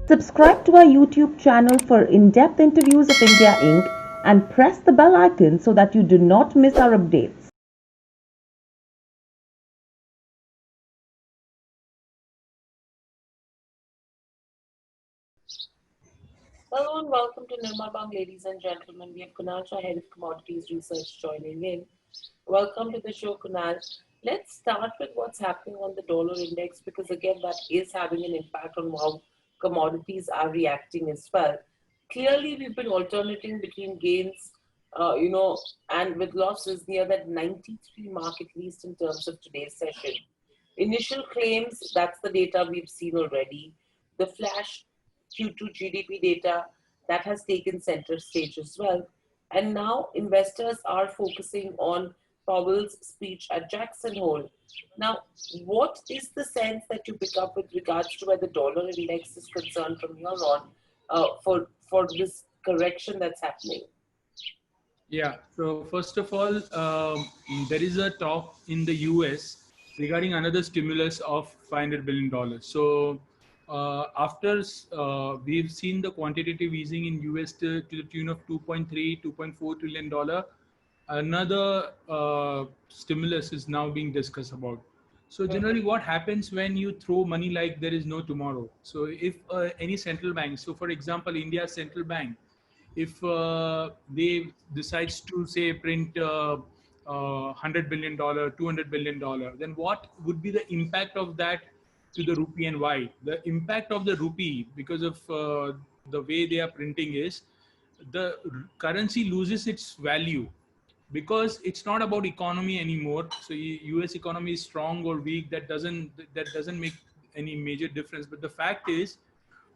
Subscribe to our YouTube channel for in-depth interviews of India Inc. and press the bell icon so that you do not miss our updates. Hello and welcome to Nirmal, ladies and gentlemen. We have Kunal, Shah, head of Commodities Research, joining in. Welcome to the show, Kunal. Let's start with what's happening on the dollar index because, again, that is having an impact on how commodities are reacting as well. Clearly, we've been alternating between gains, and with losses near that 93 mark, at least in terms of today's session. Initial claims, that's the data we've seen already. The flash Q2 GDP data, that has taken center stage as well. And now investors are focusing on Powell's speech at Jackson Hole. Now, what is the sense that you pick up with regards to where the dollar index is concerned from here on for this correction that's happening? Yeah. So first of all, there is a talk in the U.S. regarding another stimulus of $500 billion. So after we've seen the quantitative easing in U.S. to the tune of 2.3, $2.4 trillion, another stimulus is now being discussed about. So generally, what happens when you throw money like there is no tomorrow? So if any central bank, so for example, India's central bank, if they decides to say print $100 billion, $200 billion, then what would be the impact of that to the rupee and why? The impact of the rupee, because of the way they are printing, is the currency loses its value because it's not about economy anymore. So US economy is strong or weak, that doesn't make any major difference. But the fact is,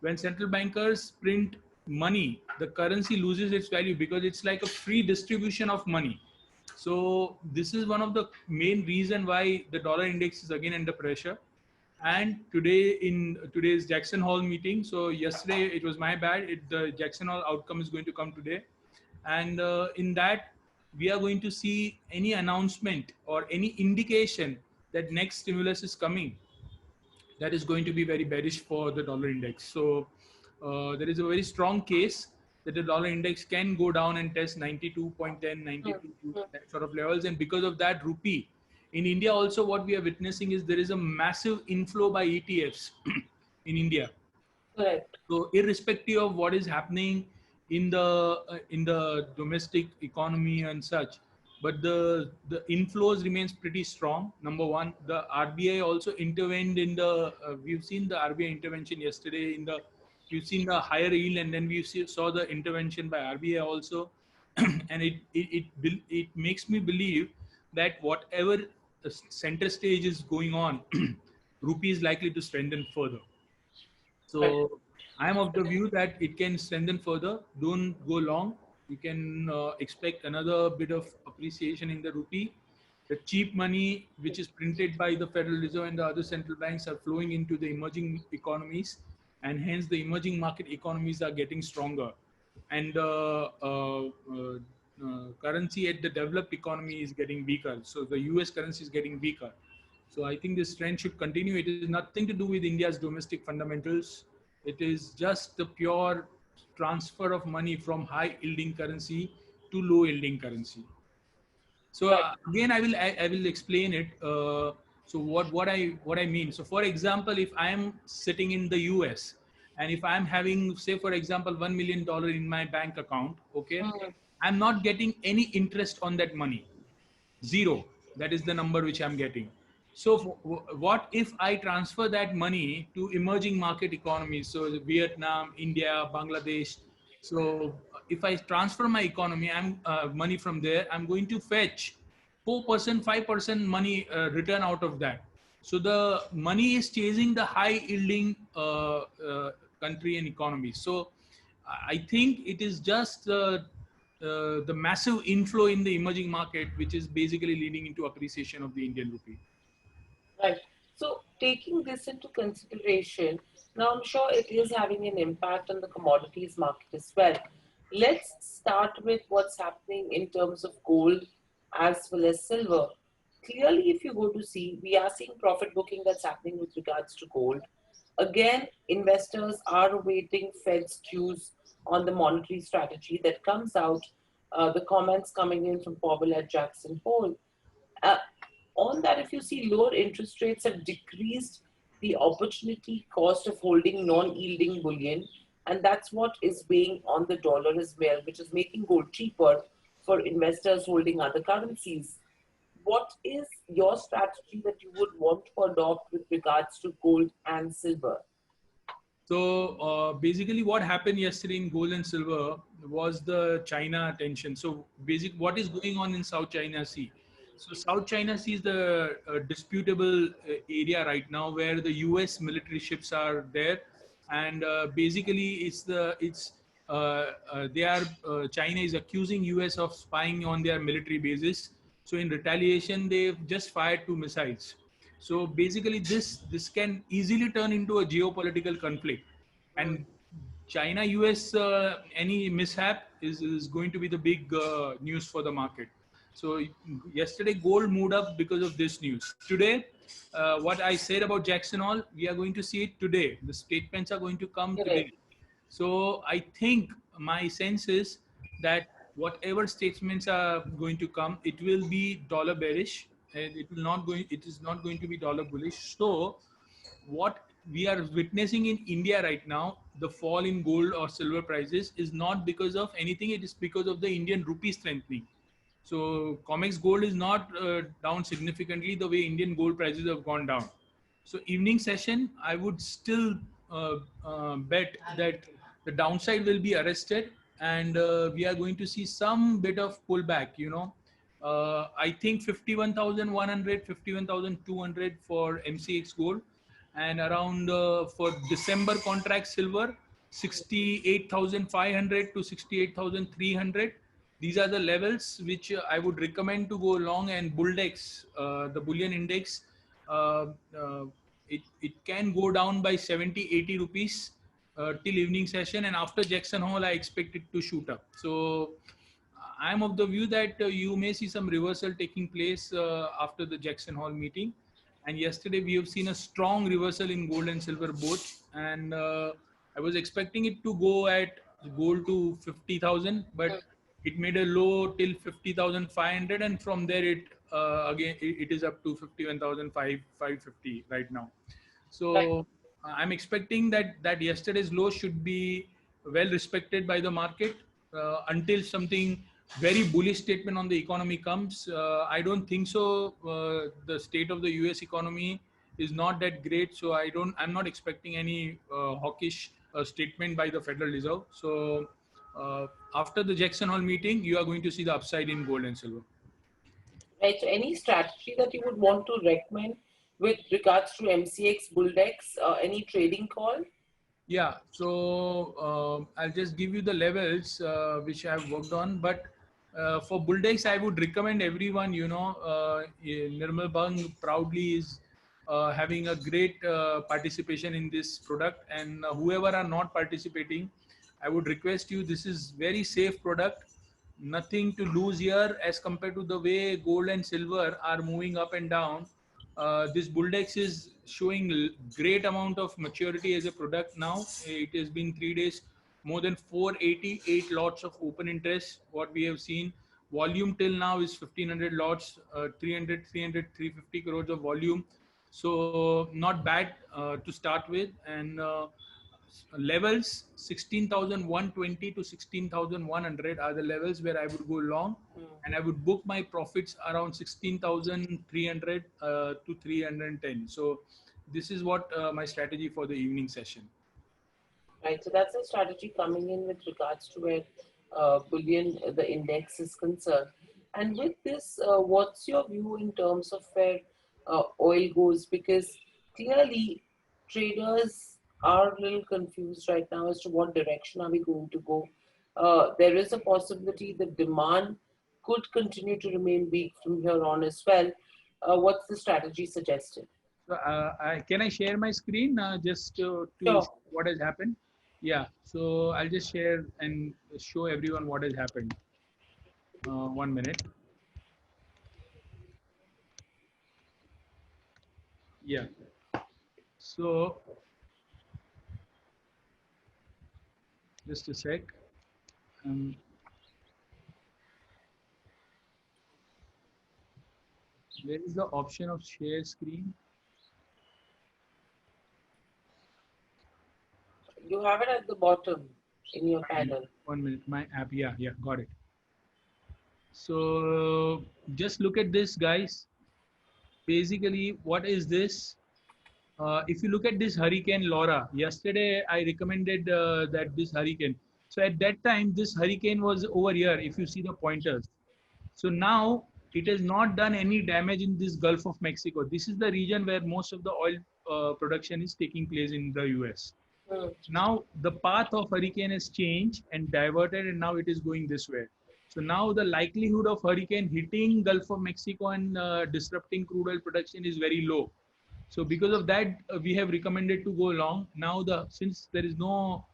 when central bankers print money, the currency loses its value because it's like a free distribution of money. So this is one of the main reason why the dollar index is again under pressure. And today, in today's Jackson Hole meeting, so yesterday it was my bad, the Jackson Hole outcome is going to come today. And in that, we are going to see any announcement or any indication that next stimulus is coming, that is going to be very bearish for the dollar index. So there is a very strong case that the dollar index can go down and test 92.10, 92 that sort of levels. And because of that, rupee in India also, what we are witnessing is there is a massive inflow by ETFs in India. Correct. So irrespective of what is happening in the domestic economy and such, but the inflows remains pretty strong. Number one, the RBI also intervened in the. We've seen the RBI intervention yesterday in the. We've seen the higher yield, and then saw the intervention by RBI also, and it makes me believe that whatever the center stage is going on, rupee is likely to strengthen further. Right. So I am of the view that it can strengthen further. Don't go long. You can expect another bit of appreciation in the rupee. The cheap money which is printed by the Federal Reserve and the other central banks are flowing into the emerging economies, and hence the emerging market economies are getting stronger. And the currency at the developed economy is getting weaker. So the US currency is getting weaker. So I think this trend should continue. It is nothing to do with India's domestic fundamentals. It is just the pure transfer of money from high yielding currency to low yielding currency. So Right. again, I will explain it. So what I mean. So for example, if I am sitting in the US and if I am having, say for example, $1 million in my bank account, okay, Mm. I'm not getting any interest on that money. Zero. That is the number which I'm getting. So what if I transfer that money to emerging market economies? So Vietnam, India, Bangladesh. So if I transfer my economy, I'm money from there, I'm going to fetch 4%, 5% money return out of that. So the money is chasing the high yielding country and economy. So I think it is just the massive inflow in the emerging market, which is basically leading into appreciation of the Indian rupee. Right. So, taking this into consideration, now I'm sure it is having an impact on the commodities market as well. Let's start with what's happening in terms of gold as well as silver. Clearly, if you go to see, we are seeing profit booking that's happening with regards to gold. Again, investors are awaiting Fed's cues on the monetary strategy that comes out, the comments coming in from Powell at Jackson Hole. Uh, on that, if you see lower interest rates have decreased the opportunity cost of holding non-yielding bullion, and that's what is weighing on the dollar as well, which is making gold cheaper for investors holding other currencies. What is your strategy that you would want to adopt with regards to gold and silver? So basically, what happened yesterday in gold and silver was the China tension. So what is going on in South China Sea? So South China Sea is the disputable area right now where the U.S. military ships are there, and basically they are China is accusing U.S. of spying on their military bases. So in retaliation, they've just fired 2 missiles. So basically, this can easily turn into a geopolitical conflict, and China US any mishap is going to be the big news for the market. So yesterday gold moved up because of this news. Today, what I said about Jackson Hall, we are going to see it today. The statements are going to come today. Correct. So I think my sense is that whatever statements are going to come, it will be dollar bearish, and it is not going to be dollar bullish. So what we are witnessing in India right now, the fall in gold or silver prices is not because of anything. It is because of the Indian rupee strengthening. So COMEX gold is not down significantly the way Indian gold prices have gone down. So evening session, I would still bet that the downside will be arrested, and we are going to see some bit of pullback. I think 51,100, 51,200 for MCX gold, and around for December contract silver, 68,500 to 68,300. These are the levels which I would recommend to go long. And Bulldex, the bullion index, uh, uh, it can go down by 70, 80 rupees till evening session, and after Jackson Hole I expect it to shoot up. So I'm of the view that you may see some reversal taking place after the Jackson Hole meeting. And yesterday we have seen a strong reversal in gold and silver both. And I was expecting it to go at gold to 50,000, but it made a low till 50,500, and from there it is up to 51,550 right now. Right. So I'm expecting that yesterday's low should be well respected by the market until something very bullish statement on the economy comes. I don't think so. The state of the U.S. economy is not that great, so I'm not expecting any hawkish statement by the Federal Reserve. So after the Jackson Hole meeting, you are going to see the upside in gold and silver. Right. So any strategy that you would want to recommend with regards to MCX Bulldex, any trading call? Yeah, so I'll just give you the levels which I've worked on. But for Bulldex, I would recommend everyone, Nirmal Bang proudly is having a great participation in this product. And whoever are not participating, I would request you, this is very safe product. Nothing to lose here as compared to the way gold and silver are moving up and down. This Bulldex is showing great amount of maturity as a product now. It has been 3 days, more than 488 lots of open interest. What we have seen, volume till now is 1,500 lots, 350 crores of volume. So not bad to start with. And levels 16,120 to 16,100 are the levels where I would go long, and I would book my profits around 16,300 to 310. So this is what my strategy for the evening session. Right. So that's a strategy coming in with regards to where bullion, the index is concerned. And with this, what's your view in terms of where oil goes? Because clearly traders are a little confused right now as to what direction are we going to go. There is a possibility that demand could continue to remain weak from here on as well. What's the strategy suggested? So can I share my screen just to Sure. show what has happened? Yeah, so I'll just share and show everyone what has happened. 1 minute. Yeah. So Just a sec. Um, where is the option of share screen? You have it at the bottom in your Yeah, panel. 1 minute. My app. Yeah, yeah, got it. So just look at this, guys. Basically, what is this? If you look at this hurricane Laura, yesterday I recommended that this hurricane. So at that time, this hurricane was over here. If you see the pointers, so now it has not done any damage in this Gulf of Mexico. This is the region where most of the oil production is taking place in the US. Hmm. Now the path of hurricane has changed and diverted, and now it is going this way. So now the likelihood of hurricane hitting Gulf of Mexico and disrupting crude oil production is very low. So because of that, we have recommended to go long. Now since there is no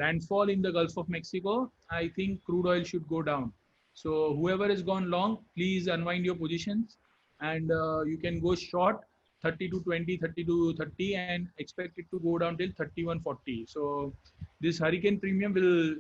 landfall in the Gulf of Mexico, I think crude oil should go down. So whoever has gone long, please unwind your positions, and you can go short 30 to 20, 30 to 30, and expect it to go down till 31.40. So this hurricane premium will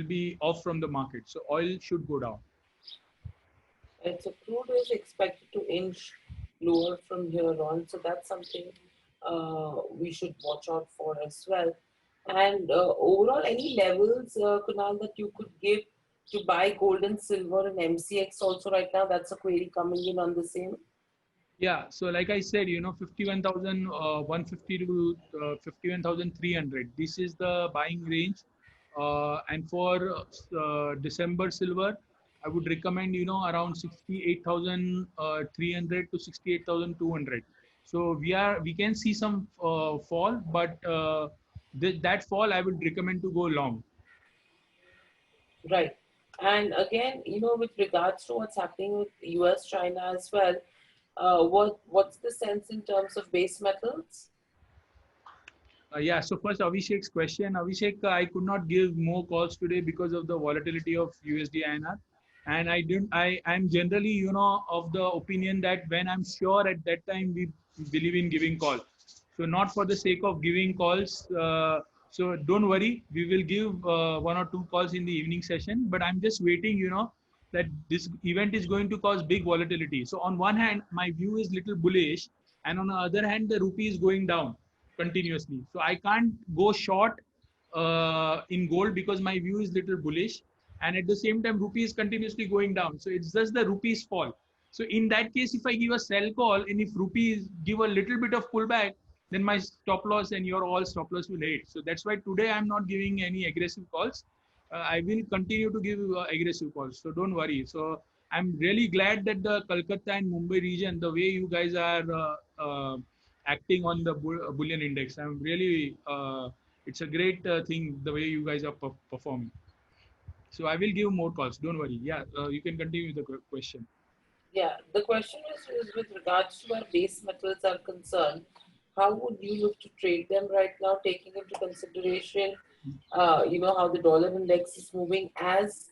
be off from the market. So oil should go down. And so crude is expected to inch lower from here on. So that's something we should watch out for as well. And overall, any levels, Kunal, that you could give to buy gold and silver and MCX also right now? That's a query coming in on the same. Yeah, so like I said, 51,150 to 51,300. This is the buying range. And for December silver, I would recommend, around 68,300 to 68,200. So we can see some fall, but that fall I would recommend to go long. Right. And again, with regards to what's happening with US, China as well, what's the sense in terms of base metals? Yeah, so first Abhishek's question. Abhishek, I could not give more calls today because of the volatility of USD INR. And I'm generally, of the opinion that when I'm sure at that time, we believe in giving call. So not for the sake of giving calls. So don't worry, we will give 1 or 2 calls in the evening session. But I'm just waiting, that this event is going to cause big volatility. So on one hand, my view is little bullish, and on the other hand, the rupee is going down continuously. So I can't go short in gold because my view is little bullish, and at the same time, rupee is continuously going down. So it's just the rupee's fall. So in that case, if I give a sell call and if rupees give a little bit of pullback, then my stop loss and your all stop loss will hit. So that's why today I'm not giving any aggressive calls. I will continue to give aggressive calls. So don't worry. So I'm really glad that the Kolkata and Mumbai region, the way you guys are acting on the bullion index, I'm really, it's a great thing the way you guys are performing. So I will give more calls. Don't worry. Yeah, you can continue with the question. Yeah, the question is with regards to where base metals are concerned, how would you look to trade them right now, taking into consideration, how the dollar index is moving? As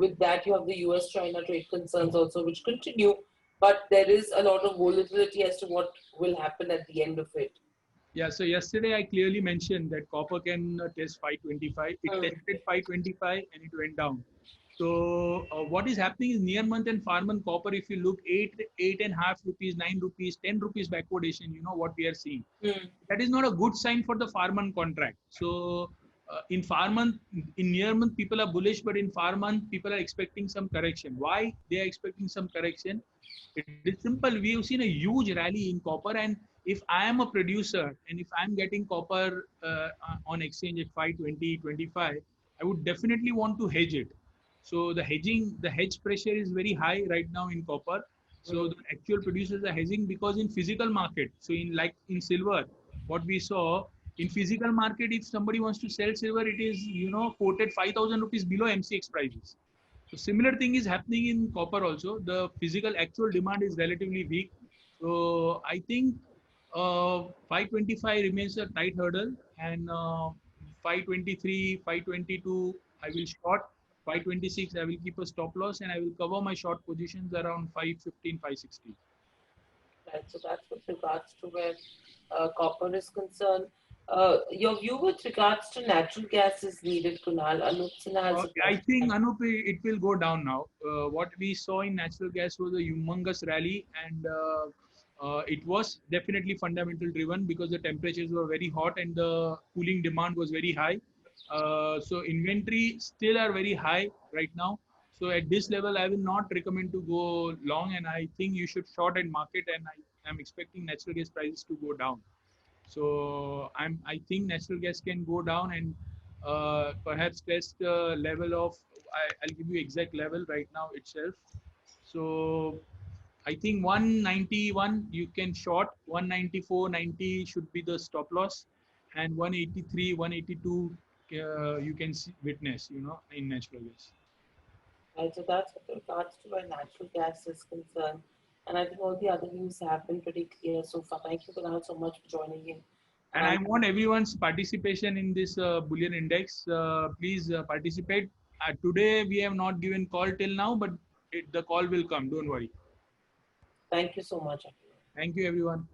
with that, you have the US-China trade concerns also, which continue, but there is a lot of volatility as to what will happen at the end of it. Yeah, so yesterday I clearly mentioned that copper can test 525. It Hmm. tested 525 and it went down. So what is happening is near month and far month copper. If you look 8.5 rupees, 9 rupees, 10 rupees backwardation, you know what we are seeing. Hmm. That is not a good sign for the far month contract. So in far month, in near month, people are bullish, but in far month, people are expecting some correction. Why they are expecting some correction? It is simple. We have seen a huge rally in copper, and if I am a producer and if I'm getting copper on exchange at 520, 25, I would definitely want to hedge it. So the hedge pressure is very high right now in copper. So Hmm. the actual producers are hedging because in physical market, so in silver, what we saw in physical market, if somebody wants to sell silver, it is quoted 5,000 rupees below MCX prices. So similar thing is happening in copper also. The physical actual demand is relatively weak. So I think 525 remains a tight hurdle, and 523, 522 I will short. 526 I will keep a stop loss, and I will cover my short positions around 515, 560. Right, so that's with regards to where copper is concerned. Your view with regards to natural gas is needed, Kunal. Anup Sinha has a I question. think Anup, it will go down now. What we saw in natural gas was a humongous rally, and it was definitely fundamental driven because the temperatures were very hot and the cooling demand was very high. So inventory still are very high right now. So at this level, I will not recommend to go long, and I think you should short and market. And I am expecting natural gas prices to go down. So I think natural gas can go down and perhaps test the level of I'll give you exact level right now itself. So I think 191 you can short, 194, 90 should be the stop loss, and 183, 182 you can witness, in natural gas. Right, so that's with regards to where natural gas is concerned. And I think all the other views have been pretty clear so far. Thank you, Kunal, so much for joining in. And I And want everyone's participation in this bullion index. Please participate. Today we have not given call till now, but the call will come. Don't worry. thank you so much, everyone. Thank you, everyone.